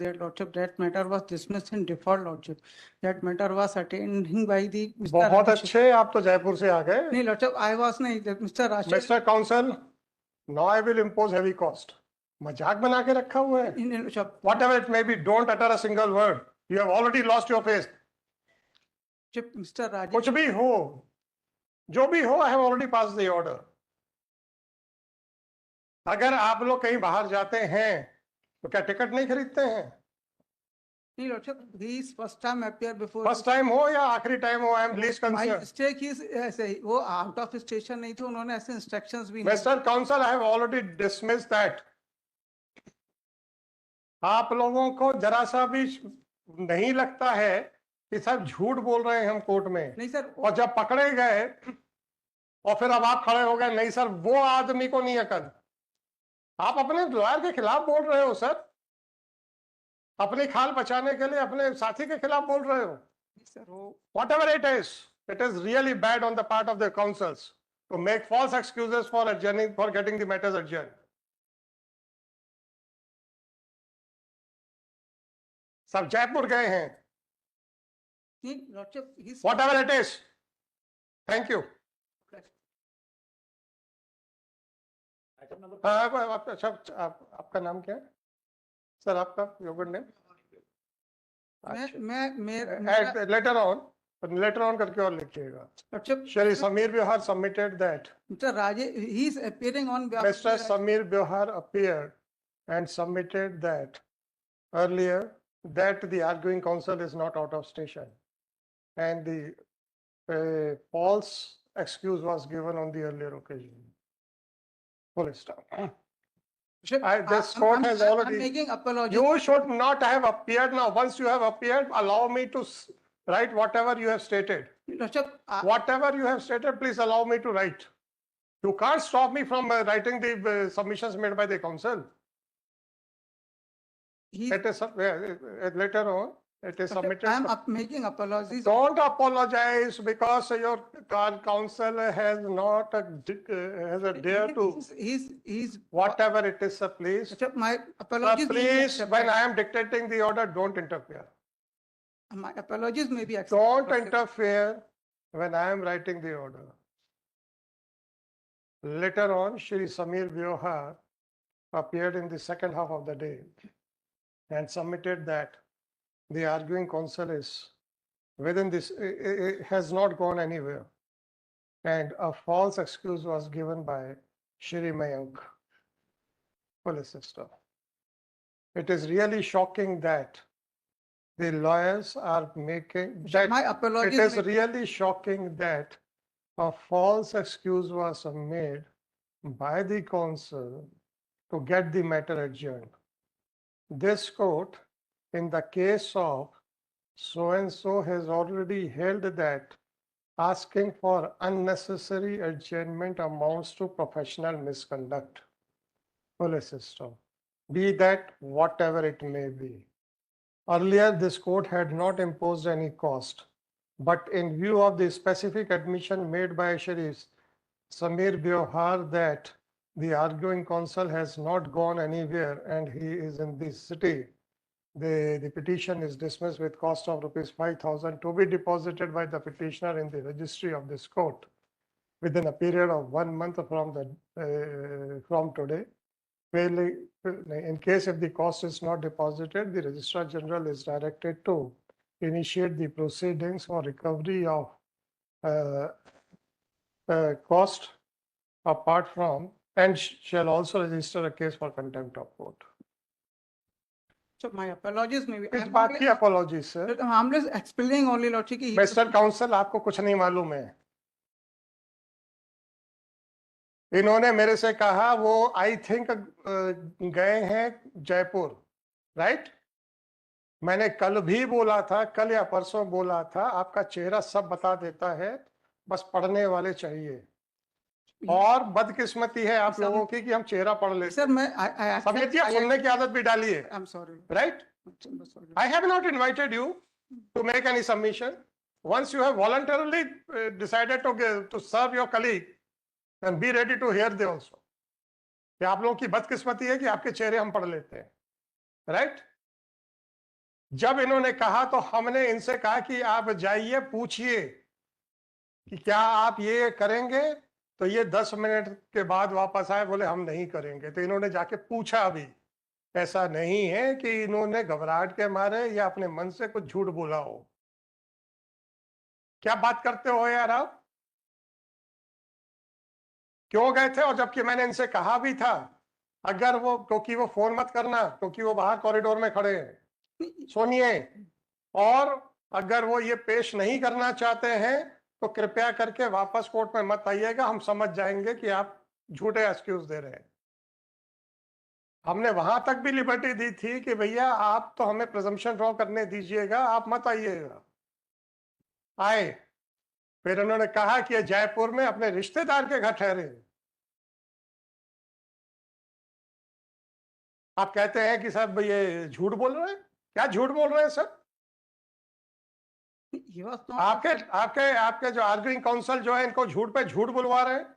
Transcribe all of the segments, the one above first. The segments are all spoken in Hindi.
Dear Lordship, that matter was dismissed in default, Lordship. That matter was attending by the Mr. बहुत Rajesh. अच्छे, आप तो जयपुर से आ गए. नहीं, Lordship, I was नहीं, Mr. Rajesh. Mr. Counsel, now I will impose heavy cost. मजाक बना के रखा हुआ है. नहीं, Lordship. Whatever it may be, don't utter a single word. You have already lost your face. Mr. Rajesh. कुछ भी हो, जो भी हो, I have already passed the order. अगर आप लोग कहीं बाहर जाते हैं तो क्या टिकट नहीं खरीदते हैं? नहीं, Lordship, he is first time appear before. First time हो या आखिरी टाइम हो, I am least My concern. mistake is ऐसे ही, वो आउट ऑफ स्टेशन नहीं थे, उन्होंने ऐसे इंस्ट्रक्शंस भी नहीं. Mister counsel, I have already dismiss that. आप लोगों को जरा सा भी नहीं लगता है कि सब झूठ बोल रहे हैं हम कोर्ट में? नहीं सर. और जब पकड़े गए और फिर अब आप खड़े हो गए, नहीं सर वो आदमी को नहीं अकल. आप अपने लॉयर के खिलाफ बोल रहे हो सर, अपनी खाल बचाने के लिए अपने साथी के खिलाफ बोल रहे हो. सर वो Whatever it is really bad on the part of the counsels to make false excuses for adjourning, for getting the matters adjourned. सब जयपुर गए हैं. नहीं, Lordship, he is. Whatever it is. Thank you. अच्छा, आपका नाम क्या है सर? आपका योर गुड नेम? मैं लेटर ऑन करके और लिखिएगा. Lordship, Shri Sameer ब्योहर submitted that. Mr. Rajesh, he is appearing on behalf. Mr. Samir Biohar appeared and submitted that earlier that the arguing counsel is not out of station, and the false excuse was given on the earlier occasion. Full stop. This court has already. I'm making apology. You should not have appeared now. Once you have appeared, allow me to write whatever you have stated. Lordship, Whatever you have stated, please allow me to write. You can't stop me from writing the submissions made by the counsel. It is later on. It is submitted. I'm making apologies. Don't apologize because your counsel has not has a dare to. He's. Whatever it is, sir, please. Lordship, my apologies. may be Please, accepted. when I am dictating the order, don't interfere. My apologies may be accepted. Don't Lordship. interfere when I am writing the order. Later on, Shri Samir Biohar appeared in the second half of the day and submitted that the arguing counsel is within this, it has not gone anywhere. And a false excuse was given by Shri Mayank, police sister. It is really shocking that the lawyers are making that. My apologies. It is may- really shocking that a false excuse was made by the counsel to get the matter adjourned. This court, in the case of so-and-so, has already held that asking for unnecessary adjournment amounts to professional misconduct. Police system, be that whatever it may be. Earlier, this court had not imposed any cost, but in view of the specific admission made by Shri Samir Biohar that the arguing counsel has not gone anywhere and he is in this city, the petition is dismissed with cost of rupees 5,000 to be deposited by the petitioner in the registry of this court within a period of 1 month from today. In case if the cost is not deposited, the Registrar General is directed to initiate the proceedings for recovery of cost apart from, and shall also register a case for contempt of court. So my apologies may be. इस बात की apology sir. I'm just explaining only, Lordship. कि Mr. Counsel, आपको कुछ नहीं मालूम है. इन्होंने मेरे से कहा वो आई थिंक गए हैं जयपुर, राइट? मैंने कल भी बोला था, कल या परसों बोला था, आपका चेहरा सब बता देता है, बस पढ़ने वाले चाहिए. और बदकिस्मती है आप लोगों की कि हम चेहरा पढ़ लेते. सर मैं समितियां सुनने की आदत भी डाली है. I'm sorry. Right? I have not invited you to make any submission. Once you have voluntarily decided to serve your colleague, then be ready to hear they also. कि आप लोगों की बदकिस्मती है कि आपके चेहरे हम पढ़ लेते हैं. Right? जब इन्होंने कहा तो हमने इनसे कहा कि आप जाइए पूछिए कि क्या आप ये करेंगे, तो ये 10 मिनट के बाद वापस आए, बोले हम नहीं करेंगे। तो इन्होंने जाके पूछा भी। ऐसा नहीं है कि इन्होंने घबराहट के मारे या अपने मन से कुछ झूठ बोला हो। क्या बात करते हो यार आप? क्यों गए थे? और जबकि मैंने इनसे कहा भी था, अगर वो, क्योंकि वो फोन मत करना, क्योंकि वो बाहर कॉरिडोर में खड़े हैं, सुनिए, और अगर वो ये पेश नहीं करना चाहते हैं तो कृपया करके वापस कोर्ट में मत आइएगा, हम समझ जाएंगे कि आप झूठे एक्सक्यूज दे रहे हैं। हमने वहां तक भी लिबर्टी दी थी कि भैया आप तो हमें प्रिजम्पशन ड्रॉ करने दीजिएगा, आप मत आइएगा। आए। फिर उन्होंने कहा कि ये जयपुर में अपने रिश्तेदार के घर ठहरे। आप कहते हैं कि साहब ये झूठ बोल रहे हैं। क्या झूठ बोल रहे हैं सर? He was not. आपके आपके आपके जो आर्गुइंग काउंसिल जो है, इनको झूठ पे झूठ बुलवा रहे हैं।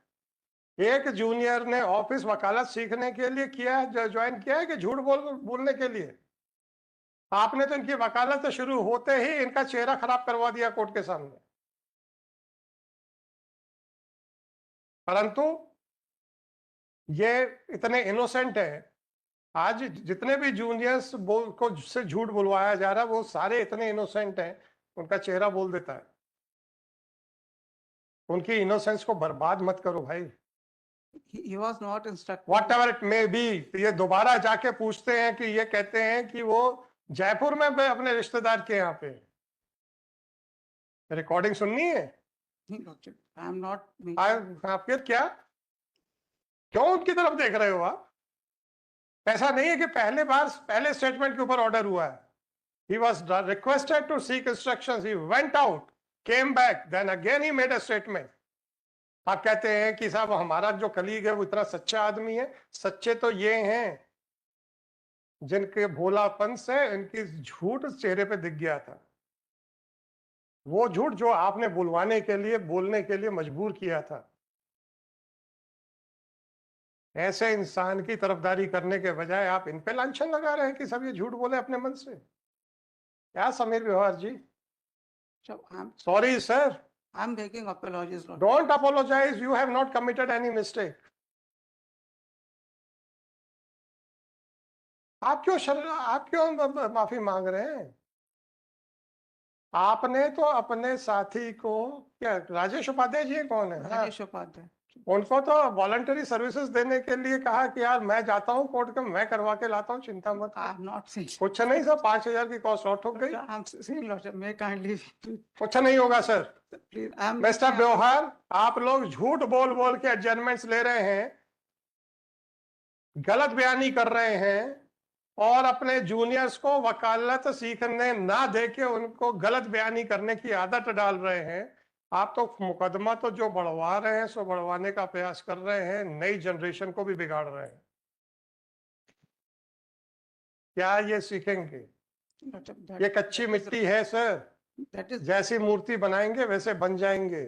एक जूनियर ने ऑफिस वकालत सीखने के लिए किया है, ज्वाइन किया है कि झूठ बोलने के लिए? आपने तो इनकी वकालत शुरू होते ही इनका चेहरा खराब करवा दिया कोर्ट के सामने। परंतु ये इतने इनोसेंट है। आज जितने भी जूनियर्स को से झूठ बुलवाया जा रहा है, वो सारे इतने इनोसेंट हैं, उनका चेहरा बोल देता है। उनकी इनोसेंस को बर्बाद मत करो भाई। He was not instructed. What ever it may be. ये दोबारा जाके पूछते हैं कि ये कहते हैं कि वो जयपुर में अपने रिश्तेदार के यहाँ पे। रिकॉर्डिंग सुननी है? I am not. फिर क्या? क्यों उनकी तरफ देख रहे हो आप? ऐसा नहीं है कि पहले स्टेटमेंट के ऊपर ऑर्डर हुआ है। He was requested to seek instructions. He went out, came back, then again he made a statement. आप कहते हैं कि साहब हमारा जो कलीग है वो इतना सच्चा आदमी है। सच्चे तो ये हैं जिनके भोलापन से इनकी झूठ चेहरे पे दिख गया था। वो झूठ जो आपने बुलवाने के लिए, बोलने के लिए मजबूर किया था। ऐसे इंसान की तरफदारी करने के बजाय आप इन पे लांछन लगा रहे हैं कि सब ये झूठ बोले अपने मन से। क्या समीर व्यवहार जी? So sorry sir. I'm making apologies, Lord. Don't apologize. You have not committed any mistake. आप क्यों माफी मांग रहे हैं? आपने तो अपने साथी को, क्या राजेश उपाध्याय जी कौन है? हाँ, राजेश उपाध्याय। उनको तो वॉलंटरी सर्विसेज देने के लिए कहा कि यार मैं जाता हूँ कोर्ट का, मैं करवा के लाता हूँ, चिंता मत I have not seen. कुछ नहीं सर, 5,000 की कॉस्ट आउट हो गई। I'm saying, Lord, may kindly. कुछ नहीं होगा सर। Please, I'm. मिस्टर व्यवहार, आप लोग झूठ बोल बोल के एडजर्नमेंट्स ले रहे हैं, गलत बयानी कर रहे हैं, और अपने जूनियर्स को वकालत सीखने ना देके उनको गलत बयानी करने की आदत डाल रहे हैं। आप तो मुकदमा तो जो बढ़वा रहे हैं सो बढ़वाने का प्रयास कर रहे हैं, नई जनरेशन को भी बिगाड़ रहे हैं। क्या ये सीखेंगे? ये कच्ची मिट्टी है सर। जैसी मूर्ति बनाएंगे वैसे बन जाएंगे।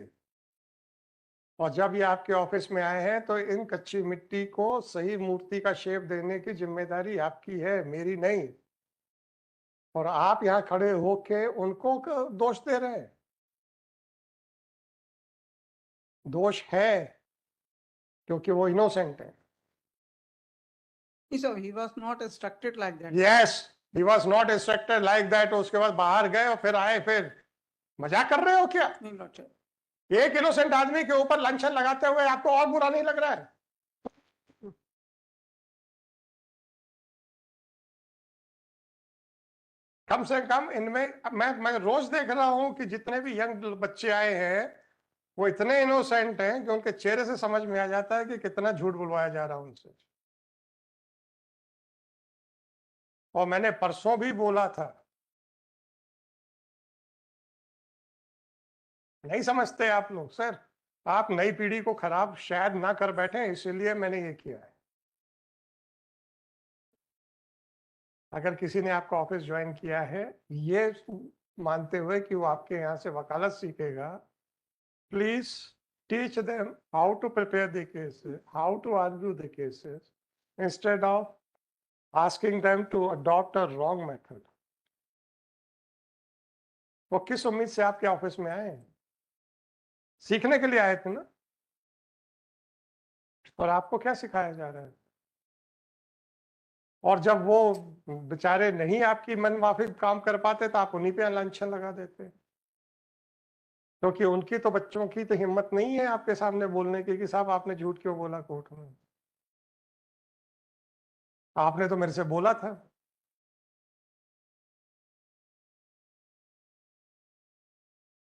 और जब ये आपके ऑफिस में आए हैं तो इन कच्ची मिट्टी को सही मूर्ति का शेप देने की जिम्मेदारी आपकी है, मेरी नहीं। और आप यहाँ खड़े होके उनको दोष दे रहे हैं। दोष है क्योंकि वो इनोसेंट है। So he was not instructed like that. Yes, he was not instructed like that. उसके बाद बाहर गए और फिर आए। फिर मजाक कर रहे हो क्या? नहीं, Lord, sir. एक इनोसेंट आदमी के ऊपर लांछन लगाते हुए आपको और बुरा नहीं लग रहा है? कम से कम इनमें मैं रोज देख रहा हूं कि जितने भी यंग बच्चे आए हैं वो इतने इनोसेंट हैं कि उनके चेहरे से समझ में आ जाता है कि कितना झूठ बुलवाया जा रहा है उनसे। और मैंने परसों भी बोला था, नहीं समझते आप लोग सर। आप नई पीढ़ी को खराब शायद ना कर बैठे, इसीलिए मैंने ये किया है। अगर किसी ने आपका ऑफिस ज्वाइन किया है ये मानते हुए कि वो आपके यहाँ से वकालत सीखेगा, please teach them how to prepare the cases, how to argue the cases, instead of asking them to adopt a wrong method. वो किस उम्मीद से आपके ऑफिस में आए? सीखने के लिए आए थे ना? और आपको क्या सिखाया जा रहा है? और जब वो बेचारे नहीं आपकी मनमाफिक काम कर पाते तो आप उन्हीं पे लांछन लगा देते, क्योंकि उनकी तो बच्चों की तो हिम्मत नहीं है आपके सामने बोलने की कि साहब आपने झूठ क्यों बोला कोर्ट में। आपने तो मेरे से बोला था